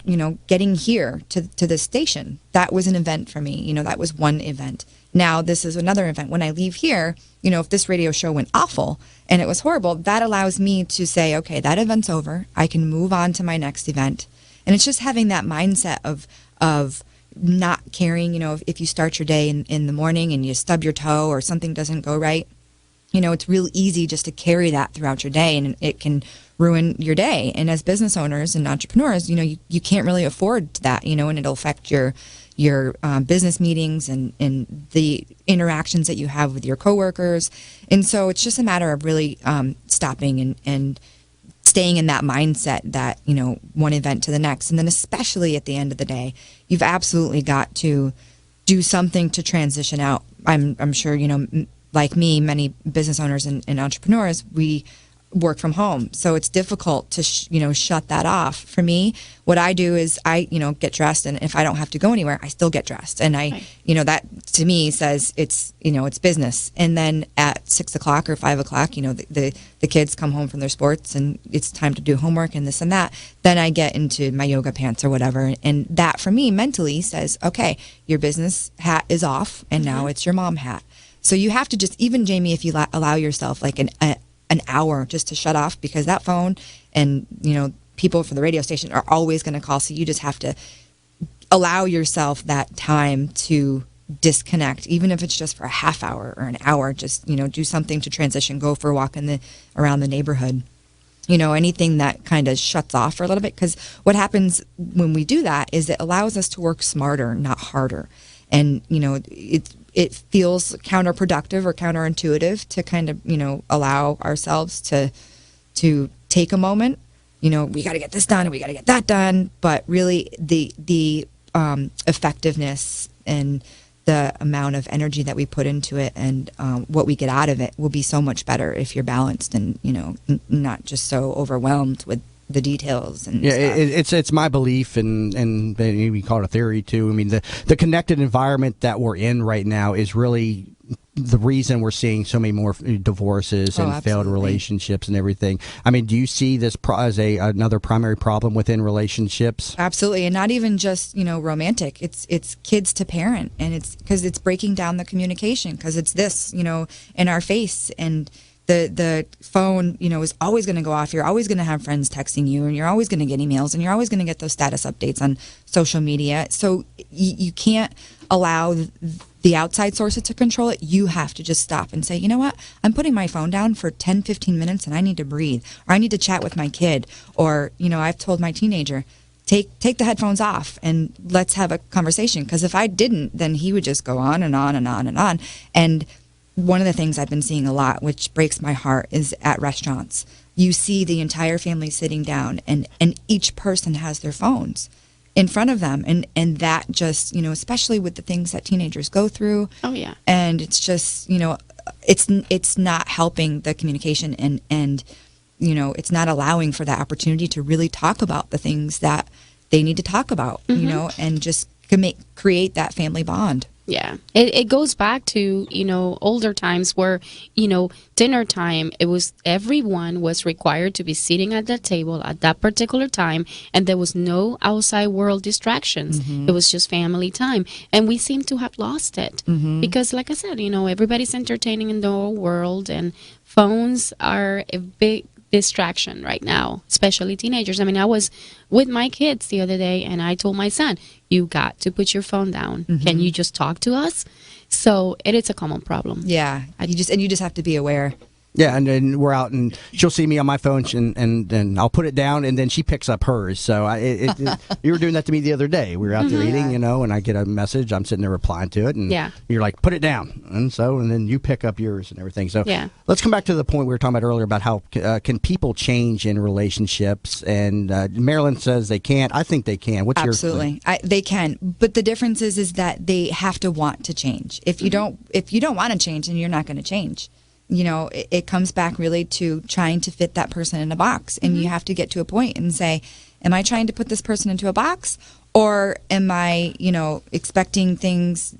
getting here to this station, that was an event for me. That was one event. Now this is another event. When I leave here, if this radio show went awful and it was horrible, that allows me to say, okay, that event's over. I can move on to my next event. And it's just having that mindset of not caring, if you start your day in the morning and you stub your toe or something doesn't go right, it's real easy just to carry that throughout your day, and it can ruin your day. And as business owners and entrepreneurs, you can't really afford that, and it'll affect your business meetings and the interactions that you have with your coworkers. And so it's just a matter of really stopping and staying in that mindset that, one event to the next. And then especially at the end of the day, you've absolutely got to do something to transition out. I'm sure, like me, many business owners and entrepreneurs, we work from home. So it's difficult to, shut that off. For me, what I do is I, get dressed, and if I don't have to go anywhere, I still get dressed. And I, that to me says it's, it's business. And then at 6 o'clock or 5 o'clock, the kids come home from their sports and it's time to do homework and this and that. Then I get into my yoga pants or whatever. And that for me mentally says, okay, your business hat is off and now it's your mom hat. So you have to just, even Jamie, if you allow yourself like an hour just to shut off, because that phone and, people from the radio station are always going to call. So you just have to allow yourself that time to disconnect, even if it's just for a half hour or an hour. Just, do something to transition, go for a walk around the neighborhood. Anything that kind of shuts off for a little bit. Because what happens when we do that is it allows us to work smarter, not harder. And, it feels counterproductive or counterintuitive to kind of, allow ourselves to take a moment. We got to get this done and we got to get that done. But really the effectiveness and the amount of energy that we put into it and what we get out of it will be so much better if you're balanced and, not just so overwhelmed with the details and stuff. It's my belief, and we call it a theory too. I mean, the connected environment that we're in right now is really the reason we're seeing so many more divorces and failed relationships and everything. I mean, do you see this as another primary problem within relationships? Absolutely, and not even just romantic. It's kids to parent, and it's because it's breaking down the communication because it's this in our face, and the phone is always going to go off. You're always going to have friends texting you, and you're always going to get emails, and you're always going to get those status updates on social media. So you can't allow the outside sources to control it. You have to just stop and say, you know what, I'm putting my phone down for 10, 15 minutes and I need to breathe, or I need to chat with my kid, or I've told my teenager, take the headphones off and let's have a conversation, because if I didn't, then he would just go on and on and on and on. And one of the things I've been seeing a lot, which breaks my heart, is at restaurants. You see the entire family sitting down and each person has their phones in front of them, and that just especially with the things that teenagers go through. Oh yeah. And it's just it's not helping the communication, and it's not allowing for that opportunity to really talk about the things that they need to talk about. And just create that family bond. Yeah, it goes back to, older times where, dinner time, everyone was required to be sitting at that table at that particular time, and there was no outside world distractions. It was just family time. And we seem to have lost it because, like I said, everybody's entertaining in the whole world, and phones are a big distraction right now, especially teenagers. I mean, I was with my kids the other day, and I told my son, you got to put your phone down. Can you just talk to us? So it is a common problem. Yeah, you just have to be aware. Yeah, and then we're out, and she'll see me on my phone, and I'll put it down, and then she picks up hers. So you were doing that to me the other day. We were out there eating, and I get a message. I'm sitting there replying to it, and you're like, put it down. And then you pick up yours and everything. So let's come back to the point we were talking about earlier about how can people change in relationships. And Marilyn says they can't. I think they can. What's Absolutely. They can. But the difference is that they have to want to change. If you don't want to change, then you're not going to change. It comes back really to trying to fit that person in a box. And you have to get to a point and say, am I trying to put this person into a box? Or am I, expecting things,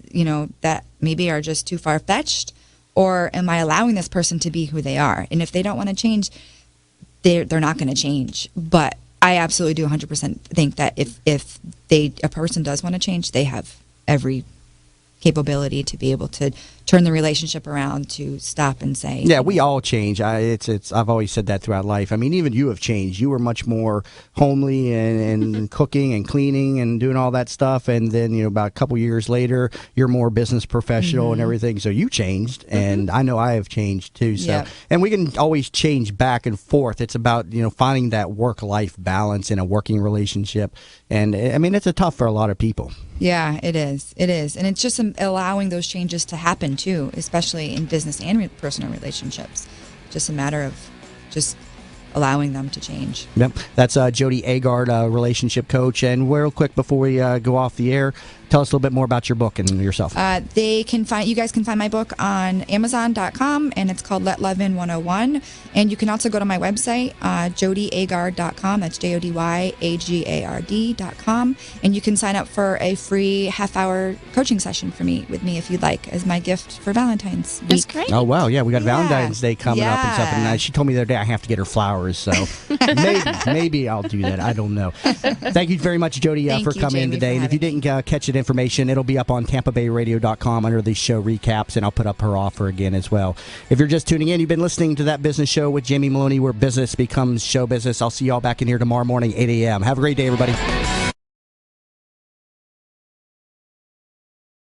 that maybe are just too far-fetched? Or am I allowing this person to be who they are? And if they don't want to change, they're not going to change. But I absolutely do 100% think that if a person does want to change, they have every capability to be able to turn the relationship around, to stop and say, yeah, we all change. I've always said that throughout life. I mean, even you have changed. You were much more homely and cooking and cleaning and doing all that stuff, and then about a couple years later, you're more business professional and everything. So you changed, and I know I have changed too. So and we can always change back and forth. It's about finding that work-life balance in a working relationship, and I mean it's tough for a lot of people. Yeah, it is. It is. And it's just allowing those changes to happen, too, especially in business and personal relationships. Just a matter of just allowing them to change. Yep. That's Jody Agard, relationship coach. And real quick, before we go off the air, tell us a little bit more about your book and yourself. You guys can find my book on Amazon.com, and it's called Let Love In 101. And you can also go to my website, jodyagard.com. That's JODYAGARD.com. And you can sign up for a free half-hour coaching session with me if you'd like, as my gift for Valentine's week. That's great. Oh, wow. Yeah, we got Valentine's Day coming up and stuff. And she told me the other day I have to get her flowers. So maybe I'll do that. I don't know. Thank you very much, Jody, for coming in today. And if you didn't catch it, information, it'll be up on TampaBayRadio.com under the show recaps, and I'll put up her offer again as well. If you're just tuning in, you've been listening to That Business Show with Jamie Meloni, where business becomes show business. I'll see you all back in here tomorrow morning, 8 a.m. Have a great day, everybody.